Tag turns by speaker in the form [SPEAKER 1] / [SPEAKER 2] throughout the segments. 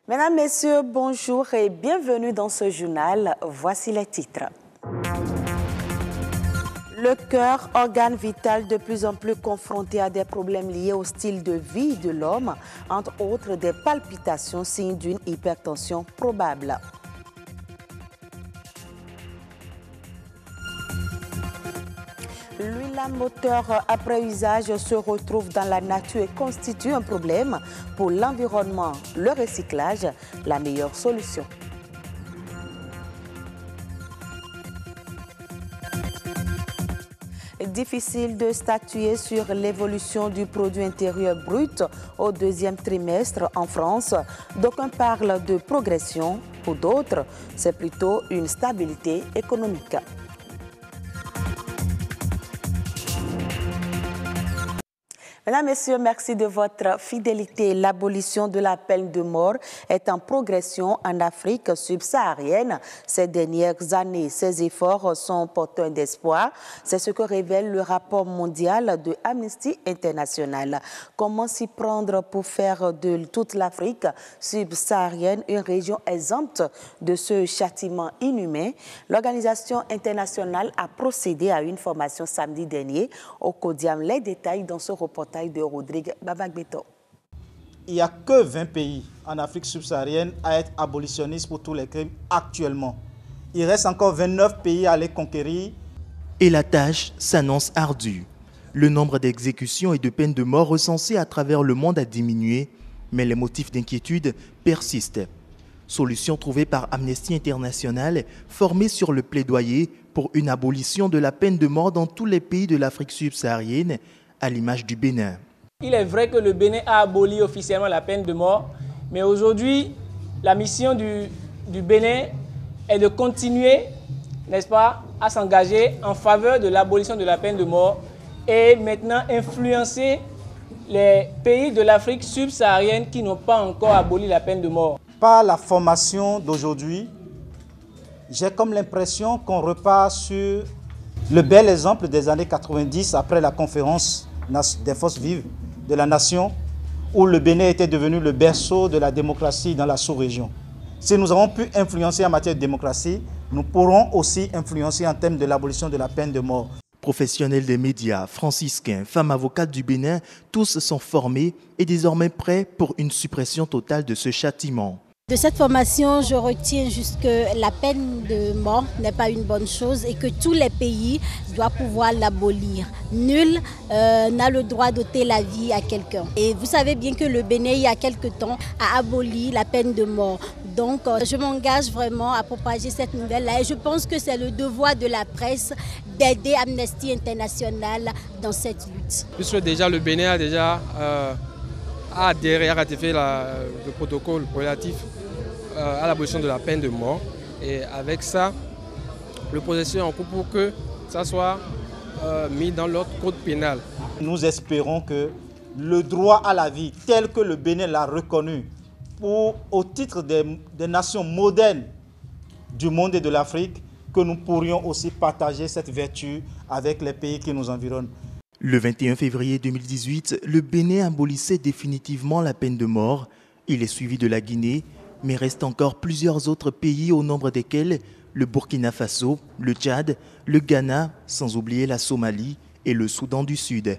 [SPEAKER 1] Mesdames, Messieurs, bonjour et bienvenue dans ce journal. Voici les titres. Le cœur, organe vital de plus en plus confronté à des problèmes liés au style de vie de l'homme, entre autres des palpitations, signes d'une hypertension probable. L'huile à moteur après usage se retrouve dans la nature et constitue un problème pour l'environnement. Le recyclage, la meilleure solution. Difficile de statuer sur l'évolution du produit intérieur brut au deuxième trimestre en France. D'aucuns parlent de progression, pour d'autres, c'est plutôt une stabilité économique. Mesdames, Messieurs, merci de votre fidélité. L'abolition de la peine de mort est en progression en Afrique subsaharienne ces dernières années. Ces efforts sont porteurs d'espoir. C'est ce que révèle le rapport mondial de Amnesty International. Comment s'y prendre pour faire de toute l'Afrique subsaharienne une région exempte de ce châtiment inhumain? L'organisation internationale a procédé à une formation samedi dernier au Codiam. Les détails dans ce reportage de Rodrigue Babagbeto.
[SPEAKER 2] Il n'y a que 20 pays en Afrique subsaharienne à être abolitionnistes pour tous les crimes actuellement. Il reste encore 29 pays à les conquérir.
[SPEAKER 3] Et la tâche s'annonce ardue. Le nombre d'exécutions et de peines de mort recensées à travers le monde a diminué, mais les motifs d'inquiétude persistent. Solution trouvée par Amnesty International, formée sur le plaidoyer pour une abolition de la peine de mort dans tous les pays de l'Afrique subsaharienne, à l'image du Bénin.
[SPEAKER 4] Il est vrai que le Bénin a aboli officiellement la peine de mort, mais aujourd'hui, la mission du Bénin est de continuer, n'est-ce pas, à s'engager en faveur de l'abolition de la peine de mort et maintenant influencer les pays de l'Afrique subsaharienne qui n'ont pas encore aboli la peine de mort.
[SPEAKER 2] Par la formation d'aujourd'hui, j'ai comme l'impression qu'on repart sur le bel exemple des années 90 après la conférence des forces vives de la nation où le Bénin était devenu le berceau de la démocratie dans la sous-région. Si nous avons pu influencer en matière de démocratie, nous pourrons aussi influencer en termes de l'abolition de la peine de mort.
[SPEAKER 3] Professionnels des médias, franciscains, femmes avocates du Bénin, tous sont formés et désormais prêts pour une suppression totale de ce châtiment.
[SPEAKER 5] De cette formation, je retiens juste que la peine de mort n'est pas une bonne chose et que tous les pays doivent pouvoir l'abolir. Nul n'a le droit d'ôter la vie à quelqu'un. Et vous savez bien que le Bénin, il y a quelque temps, a aboli la peine de mort. Donc, je m'engage vraiment à propager cette nouvelle-là et je pense que c'est le devoir de la presse d'aider Amnesty International dans cette lutte.
[SPEAKER 6] Puisque déjà le Bénin a déjà adhéré à ratifier le protocole relatif à l'abolition de la peine de mort. Et avec ça, le processus est en cours pour que ça soit mis dans l'ordre code pénal.
[SPEAKER 2] Nous espérons que le droit à la vie, tel que le Bénin l'a reconnu, au titre des nations modernes du monde et de l'Afrique, que nous pourrions aussi partager cette vertu avec les pays qui nous environnent.
[SPEAKER 3] Le 21 février 2018, le Bénin abolissait définitivement la peine de mort. Il est suivi de la Guinée, mais reste encore plusieurs autres pays au nombre desquels le Burkina Faso, le Tchad, le Ghana, sans oublier la Somalie et le Soudan du Sud.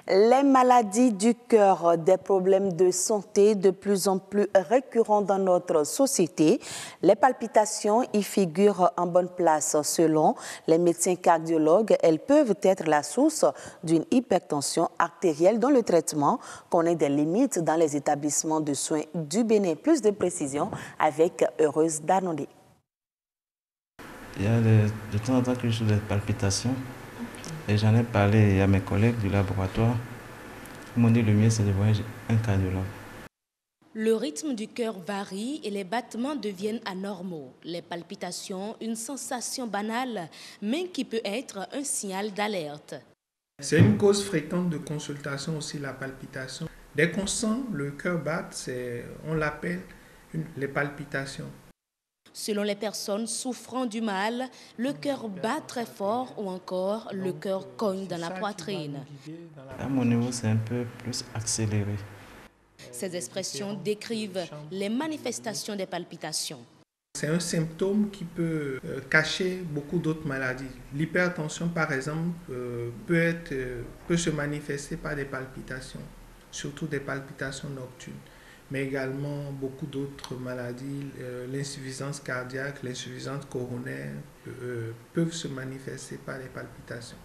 [SPEAKER 1] Les maladies du cœur, des problèmes de santé de plus en plus récurrents dans notre société. Les palpitations y figurent en bonne place. Selon les médecins cardiologues, elles peuvent être la source d'une hypertension artérielle dont le traitement connaît des limites dans les établissements de soins du Bénin. Plus de précisions avec Heureuse Danondé.
[SPEAKER 7] Il y a de temps en temps que je suis des palpitations. Et j'en ai parlé à mes collègues du laboratoire. Ils m'ont dit le mieux, c'est de voir un cardiologue.
[SPEAKER 8] Le rythme du cœur varie et les battements deviennent anormaux. Les palpitations, une sensation banale, mais qui peut être un signal d'alerte.
[SPEAKER 9] C'est une cause fréquente de consultation aussi, la palpitation. Dès qu'on sent le cœur battre, on l'appelle les palpitations.
[SPEAKER 8] Selon les personnes souffrant du mal, le cœur bat très fort ou encore le cœur cogne dans la poitrine.
[SPEAKER 7] À mon niveau, c'est un peu plus accéléré.
[SPEAKER 8] Ces expressions décrivent les manifestations des palpitations.
[SPEAKER 9] C'est un symptôme qui peut cacher beaucoup d'autres maladies. L'hypertension, par exemple, peut se manifester par des palpitations, surtout des palpitations nocturnes, mais également beaucoup d'autres maladies, l'insuffisance cardiaque, l'insuffisance coronaire, peuvent se manifester par des palpitations.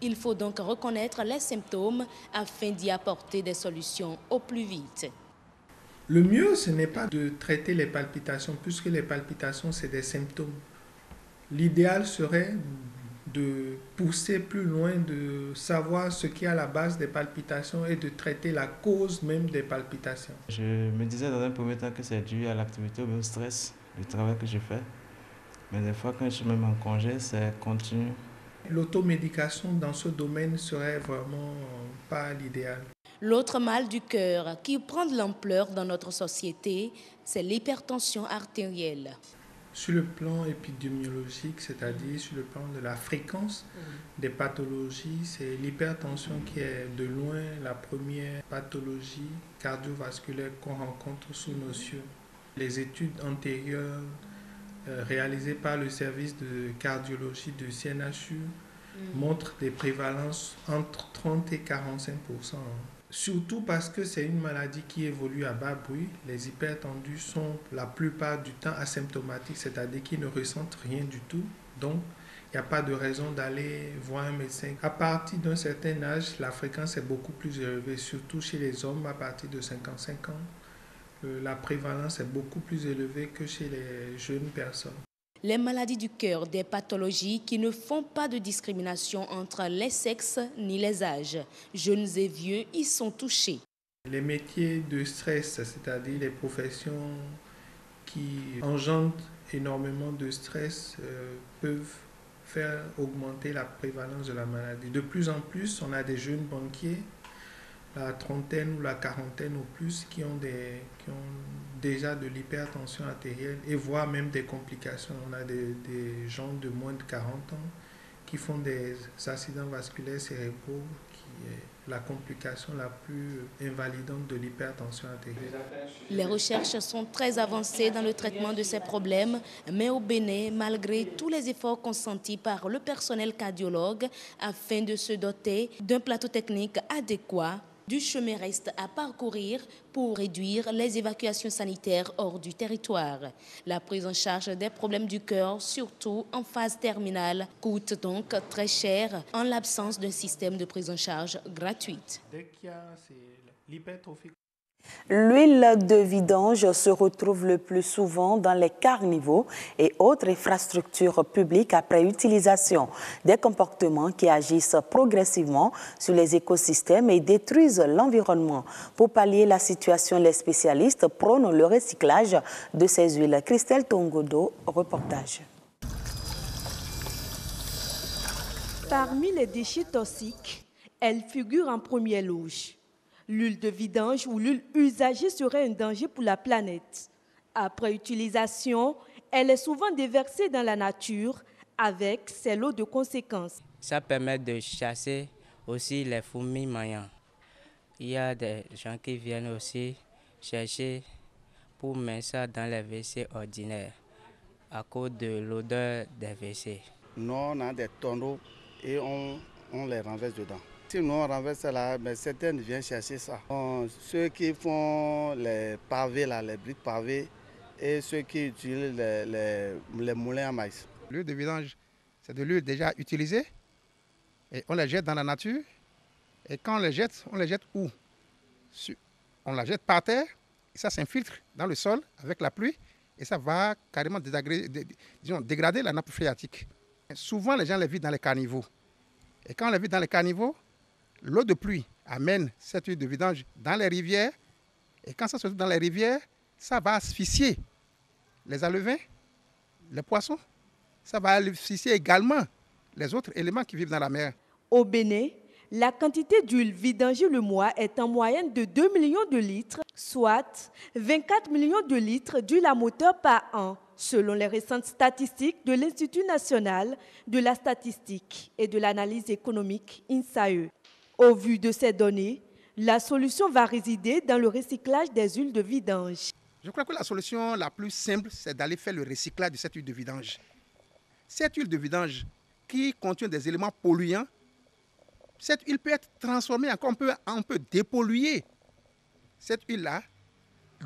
[SPEAKER 8] Il faut donc reconnaître les symptômes afin d'y apporter des solutions au plus vite.
[SPEAKER 9] Le mieux, ce n'est pas de traiter les palpitations, puisque les palpitations, c'est des symptômes. L'idéal serait de pousser plus loin, de savoir ce qui est à la base des palpitations et de traiter la cause même des palpitations.
[SPEAKER 7] Je me disais dans un premier temps que c'est dû à l'activité ou au stress, le travail que je fais. Mais des fois, quand je suis même en congé, c'est continu.
[SPEAKER 9] L'automédication dans ce domaine serait vraiment pas l'idéal.
[SPEAKER 8] L'autre mal du cœur qui prend de l'ampleur dans notre société, c'est l'hypertension artérielle.
[SPEAKER 9] Sur le plan épidémiologique, c'est-à-dire sur le plan de la fréquence des pathologies, c'est l'hypertension qui est de loin la première pathologie cardiovasculaire qu'on rencontre sous nos cieux. Les études antérieures réalisées par le service de cardiologie de CNHU montrent des prévalences entre 30 et 45%. Surtout parce que c'est une maladie qui évolue à bas bruit. Les hypertendus sont la plupart du temps asymptomatiques, c'est-à-dire qu'ils ne ressentent rien du tout. Donc, il n'y a pas de raison d'aller voir un médecin. À partir d'un certain âge, la fréquence est beaucoup plus élevée, surtout chez les hommes à partir de 55 ans. La prévalence est beaucoup plus élevée que chez les jeunes personnes.
[SPEAKER 8] Les maladies du cœur, des pathologies qui ne font pas de discrimination entre les sexes ni les âges. Jeunes et vieux y sont touchés.
[SPEAKER 9] Les métiers de stress, c'est-à-dire les professions qui engendrent énormément de stress, peuvent faire augmenter la prévalence de la maladie. De plus en plus, on a des jeunes banquiers, la trentaine ou la quarantaine ou plus, qui ont déjà de l'hypertension artérielle et voire même des complications. On a des gens de moins de 40 ans qui font des accidents vasculaires cérébraux, qui est la complication la plus invalidante de l'hypertension artérielle.
[SPEAKER 8] Les recherches sont très avancées dans le traitement de ces problèmes, mais au Bénin, malgré tous les efforts consentis par le personnel cardiologue afin de se doter d'un plateau technique adéquat, du chemin reste à parcourir pour réduire les évacuations sanitaires hors du territoire. La prise en charge des problèmes du cœur, surtout en phase terminale, coûte donc très cher en l'absence d'un système de prise en charge gratuite.
[SPEAKER 9] Dès qu'il y a l'hypertrophie.
[SPEAKER 1] L'huile de vidange se retrouve le plus souvent dans les carnivaux et autres infrastructures publiques après utilisation. Des comportements qui agissent progressivement sur les écosystèmes et détruisent l'environnement. Pour pallier la situation, les spécialistes prônent le recyclage de ces huiles. Christelle Tongodo, reportage.
[SPEAKER 10] Parmi les déchets toxiques, elle figure en première loge. L'huile de vidange ou l'huile usagée serait un danger pour la planète. Après utilisation, elle est souvent déversée dans la nature avec ses lots de conséquences.
[SPEAKER 11] Ça permet de chasser aussi les fourmis mangeantes. Il y a des gens qui viennent aussi chercher pour mettre ça dans les WC ordinaires à cause de l'odeur des WC.
[SPEAKER 12] Nous, on a des tonneaux et on les renverse dedans. Si nous on renverse ça là, mais certains viennent chercher ça. Ceux qui font les pavés, là, les briques pavées, et ceux qui utilisent les moulins à maïs.
[SPEAKER 13] L'huile de vidange, c'est de l'huile déjà utilisée et on la jette dans la nature. Et quand on les jette où? On la jette par terre et ça s'infiltre dans le sol avec la pluie et ça va carrément dégrader la nappe phréatique. Et souvent, les gens les vident dans les caniveaux. Et quand on les vide dans les caniveaux, l'eau de pluie amène cette huile de vidange dans les rivières. Et quand ça se trouve dans les rivières, ça va asphyxier les alevins, les poissons. Ça va asphyxier également les autres éléments qui vivent dans la mer.
[SPEAKER 10] Au Bénin, la quantité d'huile vidangée le mois est en moyenne de 2 millions de litres, soit 24 millions de litres d'huile à moteur par an, selon les récentes statistiques de l'Institut national de la statistique et de l'analyse économique, INSAE. Au vu de ces données, La solution va résider dans le recyclage des huiles de vidange.
[SPEAKER 13] Je crois que la solution la plus simple, c'est d'aller faire le recyclage de cette huile de vidange. Cette huile de vidange qui contient des éléments polluants, cette huile peut être transformée encore, on peut dépolluer cette huile-là,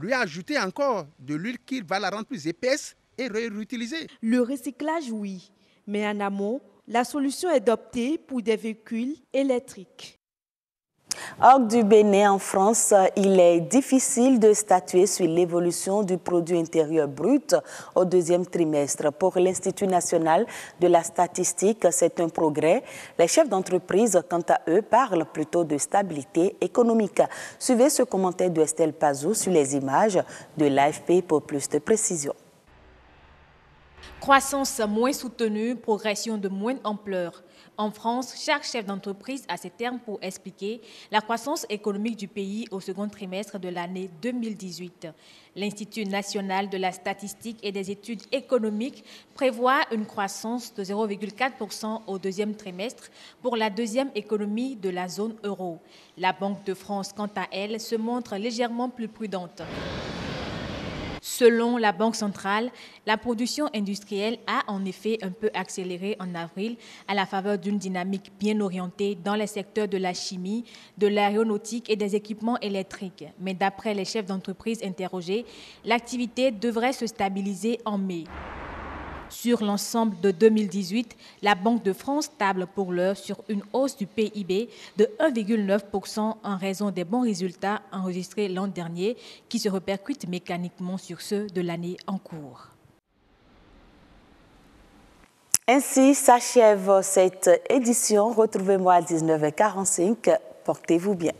[SPEAKER 13] lui ajouter encore de l'huile qui va la rendre plus épaisse et réutiliser.
[SPEAKER 10] Le recyclage, oui, mais en amont, la solution est d'opter pour des véhicules électriques.
[SPEAKER 1] Hors du Bénin, en France, il est difficile de statuer sur l'évolution du produit intérieur brut au deuxième trimestre. Pour l'Institut national de la statistique, c'est un progrès. Les chefs d'entreprise, quant à eux, parlent plutôt de stabilité économique. Suivez ce commentaire de Estelle Pazou sur les images de l'AFP pour plus de précision.
[SPEAKER 14] Croissance moins soutenue, progression de moindre ampleur. En France, chaque chef d'entreprise a ses termes pour expliquer la croissance économique du pays au second trimestre de l'année 2018. L'Institut national de la statistique et des études économiques prévoit une croissance de 0,4% au deuxième trimestre pour la deuxième économie de la zone euro. La Banque de France, quant à elle, se montre légèrement plus prudente. Selon la Banque centrale, la production industrielle a en effet un peu accéléré en avril à la faveur d'une dynamique bien orientée dans les secteurs de la chimie, de l'aéronautique et des équipements électriques. Mais d'après les chefs d'entreprise interrogés, l'activité devrait se stabiliser en mai. Sur l'ensemble de 2018, la Banque de France table pour l'heure sur une hausse du PIB de 1,9% en raison des bons résultats enregistrés l'an dernier qui se répercutent mécaniquement sur ceux de l'année en cours.
[SPEAKER 1] Ainsi s'achève cette édition. Retrouvez-moi à 19h45. Portez-vous bien.